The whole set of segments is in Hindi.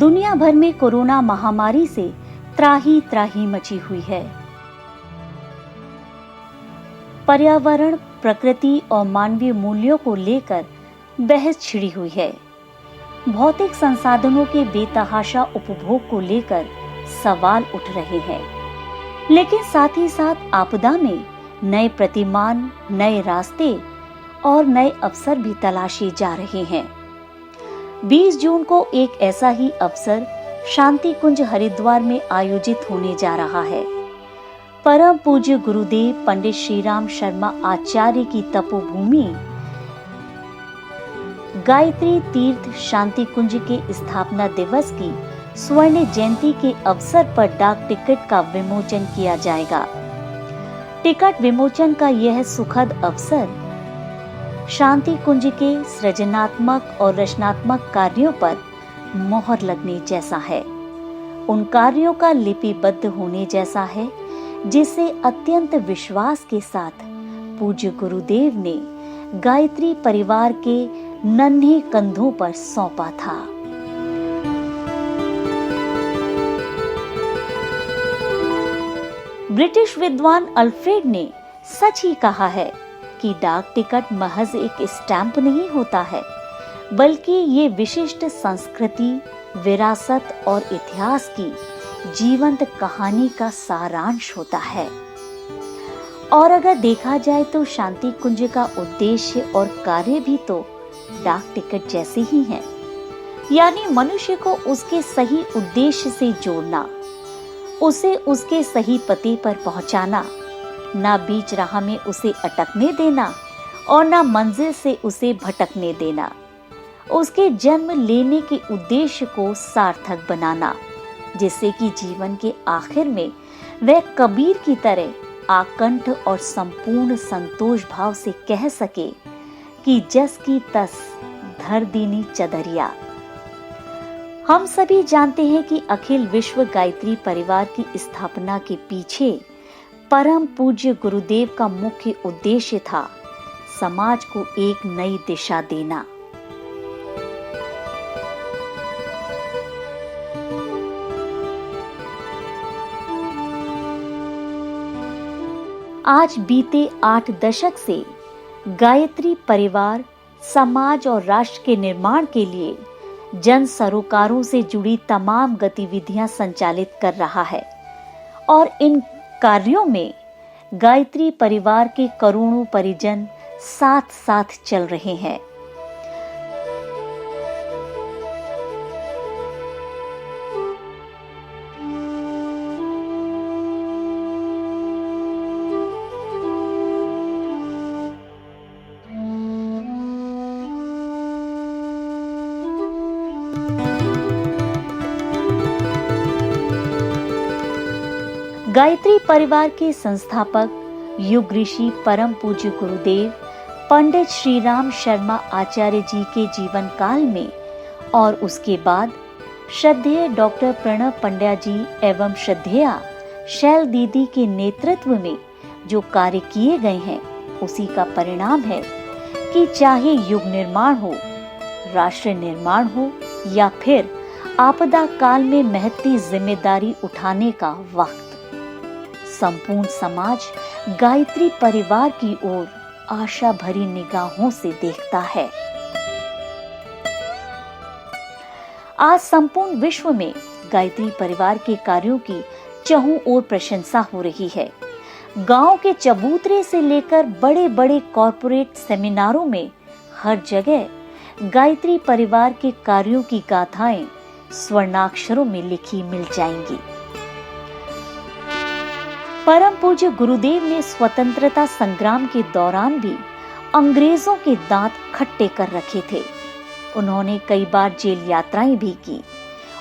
दुनिया भर में कोरोना महामारी से त्राही त्राही मची हुई है। पर्यावरण, प्रकृति और मानवीय मूल्यों को लेकर बहस छिड़ी हुई है। भौतिक संसाधनों के बेतहाशा उपभोग को लेकर सवाल उठ रहे हैं, लेकिन साथ ही साथ आपदा में नए प्रतिमान, नए रास्ते और नए अवसर भी तलाशे जा रहे हैं। 20 जून को एक ऐसा ही अवसर शांति कुंज हरिद्वार में आयोजित होने जा रहा है। परम पूज्य गुरुदेव पंडित श्रीराम शर्मा आचार्य की तपोभूमि गायत्री तीर्थ शांति कुंज के स्थापना दिवस की स्वर्ण जयंती के अवसर पर डाक टिकट का विमोचन किया जाएगा। टिकट विमोचन का यह सुखद अवसर शांति कुंज के सृजनात्मक और रचनात्मक कार्यों पर मोहर लगने जैसा है। उन कार्यों का लिपिबद्ध होने जैसा है जिसे अत्यंत विश्वास के साथ पूज्य गुरुदेव ने गायत्री परिवार के नन्हे कंधों पर सौंपा था। ब्रिटिश विद्वान अल्फ्रेड ने सच ही कहा है कि डाक टिकट महज एक स्टैंप नहीं होता है, बल्कि ये विशिष्ट संस्कृति, विरासत और इतिहास की जीवंत कहानी का सारांश होता है। और अगर देखा जाए तो शांति कुंज का उद्देश्य और कार्य भी तो डाक टिकट जैसे ही हैं, यानी मनुष्य को उसके सही उद्देश्य से जोड़ना, उसे उसके सही पते पर पहुंचाना, ना बीच राह में उसे अटकने देना और ना मंजिल से उसे भटकने देना, उसके जन्म लेने के उद्देश्य को सार्थक बनाना, जिससे कि जीवन के आखिर में वह कबीर की तरह आकंठ और संपूर्ण संतोष भाव से कह सके कि जस की तस धर दीनी चदरिया। हम सभी जानते हैं कि अखिल विश्व गायत्री परिवार की स्थापना के पीछे परम पूज्य गुरुदेव का मुख्य उद्देश्य था समाज को एक नई दिशा देना। आज बीते 8 दशक से गायत्री परिवार समाज और राष्ट्र के निर्माण के लिए जन सरोकारों से जुड़ी तमाम गतिविधियां संचालित कर रहा है और इन कार्यों में गायत्री परिवार के करोड़ों परिजन साथ साथ चल रहे हैं। गायत्री परिवार के संस्थापक युग ऋषि परम पूज्य गुरुदेव पंडित श्रीराम शर्मा आचार्य जी के जीवन काल में और उसके बाद श्रद्धेय डॉक्टर प्रणव पंड्या जी एवं श्रद्धेया शैल दीदी के नेतृत्व में जो कार्य किए गए हैं, उसी का परिणाम है कि चाहे युग निर्माण हो, राष्ट्र निर्माण हो या फिर आपदा काल में महती जिम्मेदारी उठाने का वक्त, संपूर्ण समाज गायत्री परिवार की ओर आशा भरी निगाहों से देखता है। आज संपूर्ण विश्व में गायत्री परिवार के कार्यों की चहुं ओर प्रशंसा हो रही है। गांव के चबूतरे से लेकर बड़े बड़े कॉरपोरेट सेमिनारों में हर जगह गायत्री परिवार के कार्यों की गाथाएं स्वर्णाक्षरों में लिखी मिल जाएंगी। परम पूज्य गुरुदेव ने स्वतंत्रता संग्राम के दौरान भी अंग्रेजों के दांत खट्टे कर रखे थे। उन्होंने कई बार जेल यात्राएं भी की।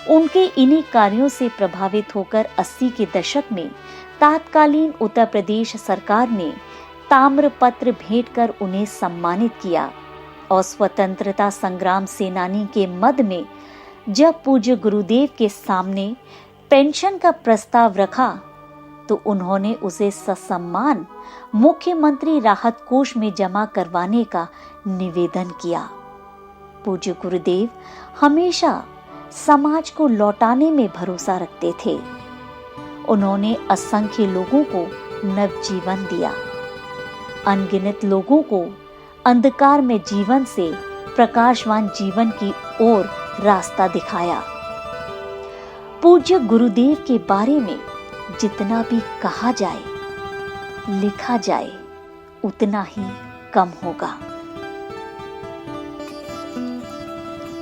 उनके इन्हीं कार्यों से प्रभावित होकर 80 के दशक में तत्कालीन उत्तर प्रदेश सरकार ने ताम्रपत्र भेंट कर उन्हें सम्मानित किया और स्वतंत्रता संग्राम सेनानी के मद में जब पूज्य गुरुदेव के सामने पेंशन का प्रस्ताव रखा तो उन्होंने उसे ससम्मान मुख्यमंत्री राहत कोष में जमा करवाने का निवेदन किया। पूज्य गुरुदेव हमेशा समाज को लौटाने में भरोसा रखते थे। उन्होंने असंख्य लोगों को नवजीवन दिया, अनगिनत लोगों को अंधकार में जीवन से प्रकाशवान जीवन की ओर रास्ता दिखाया। पूज्य गुरुदेव के बारे में जितना भी कहा जाए, लिखा जाए, उतना ही कम होगा।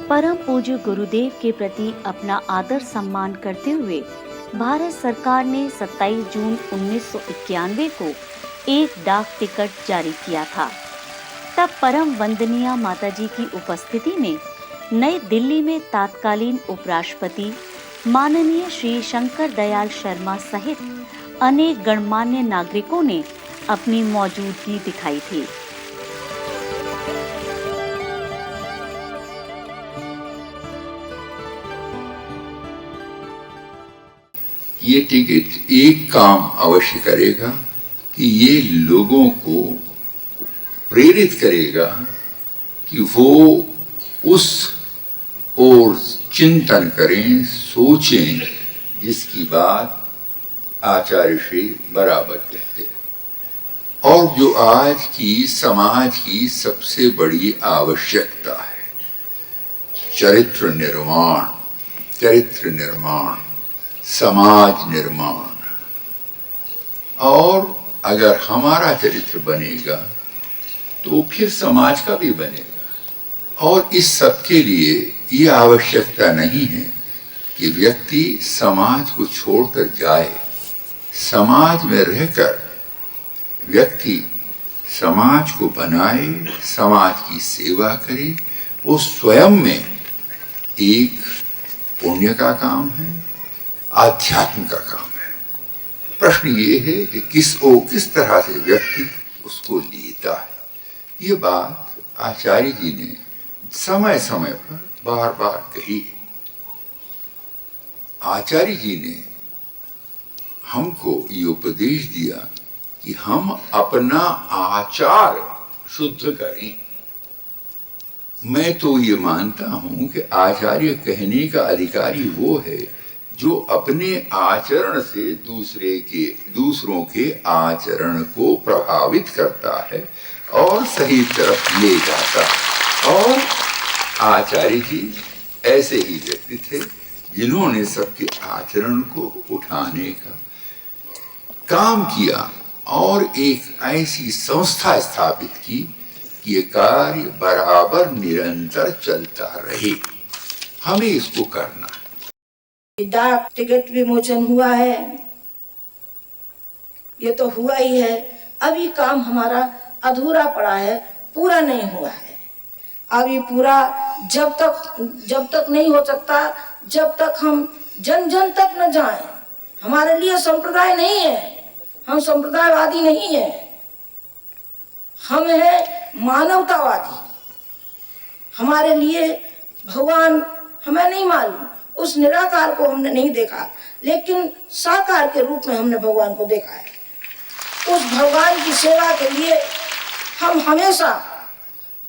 परम पूज्य गुरुदेव के प्रति अपना आदर सम्मान करते हुए भारत सरकार ने 27 जून 1991 को एक डाक टिकट जारी किया था। तब परम वंदनीय माताजी की उपस्थिति में नई दिल्ली में तत्कालीन उपराष्ट्रपति माननीय श्री शंकर दयाल शर्मा सहित अनेक गणमान्य नागरिकों ने अपनी मौजूदगी दिखाई थी। ये टिकट एक काम अवश्य करेगा कि ये लोगों को प्रेरित करेगा कि वो उस ओर चिंतन करें, सोचें, जिसकी बात आचार्य श्री बराबर कहते हैं और जो आज की समाज की सबसे बड़ी आवश्यकता है, चरित्र निर्माण, समाज निर्माण। और अगर हमारा चरित्र बनेगा तो फिर समाज का भी बनेगा। और इस सब के लिए ये आवश्यकता नहीं है कि व्यक्ति समाज को छोड़कर जाए। समाज में रहकर व्यक्ति समाज को बनाए, समाज की सेवा करे, वो स्वयं में एक पुण्य का काम है, आध्यात्म का काम है। प्रश्न ये है कि किस तरह से व्यक्ति उसको लेता है। ये बात आचार्य जी ने समय समय पर बार बार कही है। आचार्य जी ने हमको ये उपदेश दिया कि हम अपना आचार शुद्ध करें। मैं तो ये मानता हूं कि आचार्य कहने का अधिकारी वो है जो अपने आचरण से दूसरों के आचरण को प्रभावित करता है और सही तरफ ले जाता है। और आचार्य जी ऐसे ही व्यक्ति थे जिन्होंने सबके आचरण को उठाने का काम किया और एक ऐसी संस्था स्थापित की कि ये कार्य बराबर निरंतर चलता रहे। हमें इसको करना है। डाक टिकट विमोचन हुआ है, ये तो हुआ ही है। अभी काम हमारा अधूरा पड़ा है, पूरा नहीं हुआ है। अभी पूरा जब तक नहीं हो सकता, जब तक हम जन जन तक न जाएं। हमारे लिए संप्रदाय नहीं है, हम संप्रदायवादी नहीं है, हम है मानवतावादी। हमारे लिए भगवान हमें नहीं मालूम, उस निराकार को हमने नहीं देखा, लेकिन साकार के रूप में हमने भगवान को देखा है। उस भगवान की सेवा के लिए हम हमेशा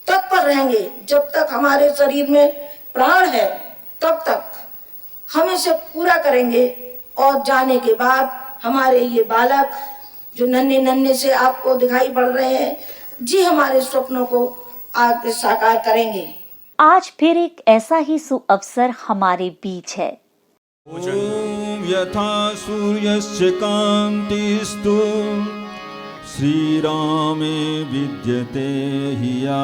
तत्पर रहेंगे। जब तक हमारे शरीर में प्राण है तब तक हम इसे पूरा करेंगे। और जाने के बाद हमारे ये बालक जो नन्हे से आपको दिखाई पड़ रहे हैं, जी हमारे स्वप्नों को आगे साकार करेंगे। आज फिर एक ऐसा ही सुअवसर हमारे बीच है। ओम यथा सूर्यस्य कान्तिस्तु श्रीरामे विद्यते हिया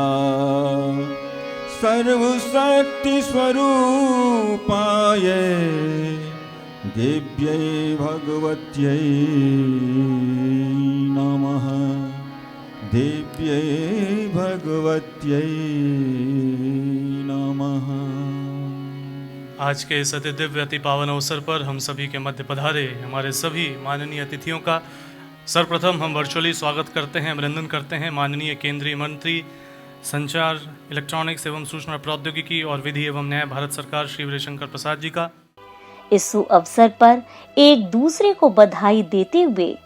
सर्वशक्ति स्वरूपाय देव्यै भगवत्यै नमः। देव्यै भगवत्यै नमः। आज के इस अति दिव्य अति पावन अवसर पर हम सभी के मध्य पधारे हमारे सभी माननीय अतिथियों का सर्वप्रथम हम वर्चुअली स्वागत करते हैं, अभिनंदन करते हैं माननीय केंद्रीय मंत्री संचार, इलेक्ट्रॉनिक्स एवं सूचना प्रौद्योगिकी और विधि एवं न्याय भारत सरकार श्री रविशंकर प्रसाद जी का। इस अवसर पर एक दूसरे को बधाई देते हुए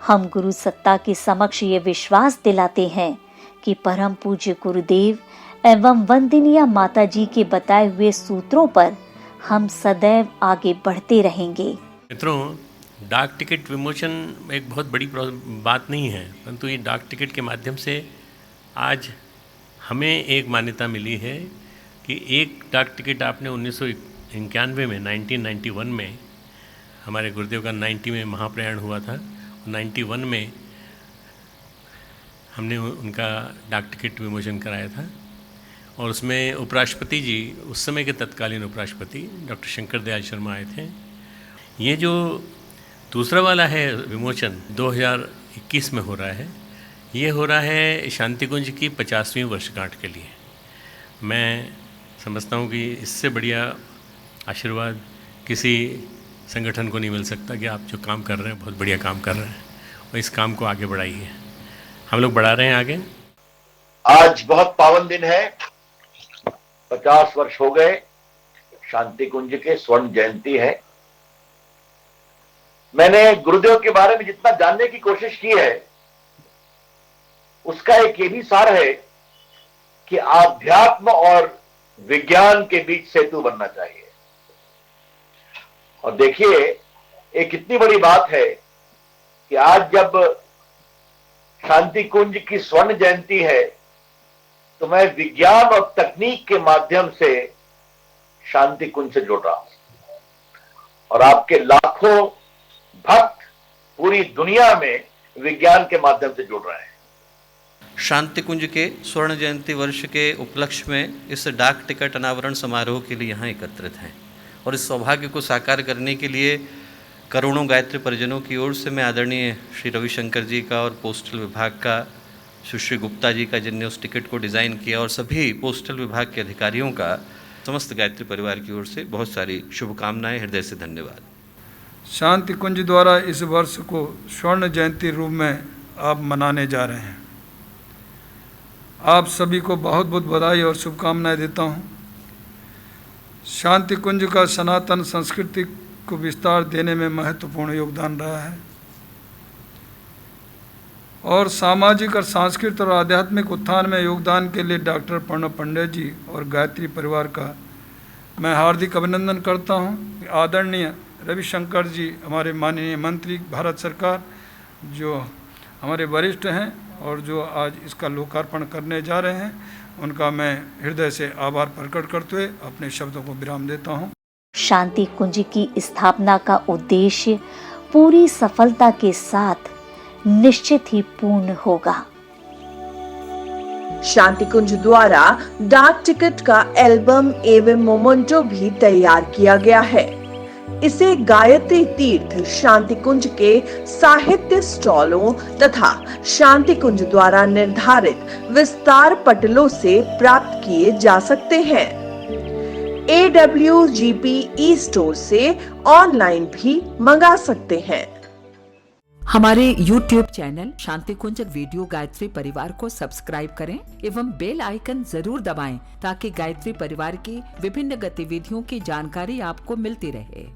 हम गुरु सत्ता के समक्ष ये विश्वास दिलाते हैं कि परम पूज्य गुरुदेव एवं वंदनीय माता जी के बताए हुए सूत्रों पर हम सदैव आगे बढ़ते रहेंगे। मित्रों, डाक टिकट विमोचन एक बहुत बड़ी बात नहीं है, परंतु ये डाक टिकट के माध्यम से आज हमें एक मान्यता मिली है कि एक डाक टिकट आपने 1991 में 1991 में हमारे गुरुदेव का 90 में महाप्रयाण हुआ था, 91 में हमने उनका डाक टिकट विमोचन कराया था और उसमें उपराष्ट्रपति जी, उस समय के तत्कालीन उपराष्ट्रपति डॉक्टर शंकर दयाल शर्मा आए थे। ये जो दूसरा वाला है विमोचन 2021 में हो रहा है, ये हो रहा है शांति कुंज की 50वीं वर्षगांठ के लिए। मैं समझता हूँ कि इससे बढ़िया आशीर्वाद किसी संगठन को नहीं मिल सकता कि आप जो काम कर रहे हैं बहुत बढ़िया काम कर रहे हैं और इस काम को आगे बढ़ाइए। हम लोग बढ़ा रहे हैं आगे। आज बहुत पावन दिन है, 50 वर्ष हो गए शांति कुंज के, स्वर्ण जयंती है। मैंने गुरुदेव के बारे में जितना जानने की कोशिश की है उसका एक ये भी सार है कि आध्यात्म और विज्ञान के बीच सेतु बनना चाहिए। और देखिए, एक कितनी बड़ी बात है कि आज जब शांति कुंज की स्वर्ण जयंती है तो मैं विज्ञान और तकनीक के माध्यम से शांति कुंज से जुड़ रहा हूं और आपके लाखों भक्त पूरी दुनिया में विज्ञान के माध्यम से जुड़ रहे हैं। शांति कुंज के स्वर्ण जयंती वर्ष के उपलक्ष्य में इस डाक टिकट अनावरण समारोह के लिए यहाँ एकत्रित हैं और इस सौभाग्य को साकार करने के लिए करोड़ों गायत्री परिजनों की ओर से मैं आदरणीय श्री रविशंकर जी का और पोस्टल विभाग का सुश्री गुप्ता जी का, जिनने उस टिकट को डिज़ाइन किया, और सभी पोस्टल विभाग के अधिकारियों का समस्त गायत्री परिवार की ओर से बहुत सारी शुभकामनाएं, हृदय से धन्यवाद। शांति कुंज द्वारा इस वर्ष को स्वर्ण जयंती रूप में आप मनाने जा रहे हैं। आप सभी को बहुत बहुत बधाई और शुभकामनाएं देता हूं। शांति कुंज का सनातन संस्कृति को विस्तार देने में महत्वपूर्ण योगदान रहा है और सामाजिक और सांस्कृतिक और आध्यात्मिक उत्थान में योगदान के लिए डॉक्टर प्रणव पंडित जी और गायत्री परिवार का मैं हार्दिक अभिनंदन करता हूं। आदरणीय रविशंकर जी, हमारे माननीय मंत्री भारत सरकार, जो हमारे वरिष्ठ हैं और जो आज इसका लोकार्पण करने जा रहे हैं, उनका मैं हृदय से आभार प्रकट करते हुए अपने शब्दों को विराम देता हूं। शांति कुंज की स्थापना का उद्देश्य पूरी सफलता के साथ निश्चित ही पूर्ण होगा। शांति कुंज द्वारा डाक टिकट का एल्बम एवं मोमेंटो भी तैयार किया गया है। इसे गायत्री तीर्थ शांति कुंज के साहित्य स्टॉलों तथा शांति कुंज द्वारा निर्धारित विस्तार पटलों से प्राप्त किए जा सकते हैं। AWGP ई-स्टोर से ऑनलाइन भी मंगा सकते हैं। हमारे YouTube चैनल शांति कुंज वीडियो गायत्री परिवार को सब्सक्राइब करें एवं बेल आइकन जरूर दबाएं ताकि गायत्री परिवार की विभिन्न गतिविधियों की जानकारी आपको मिलती रहे।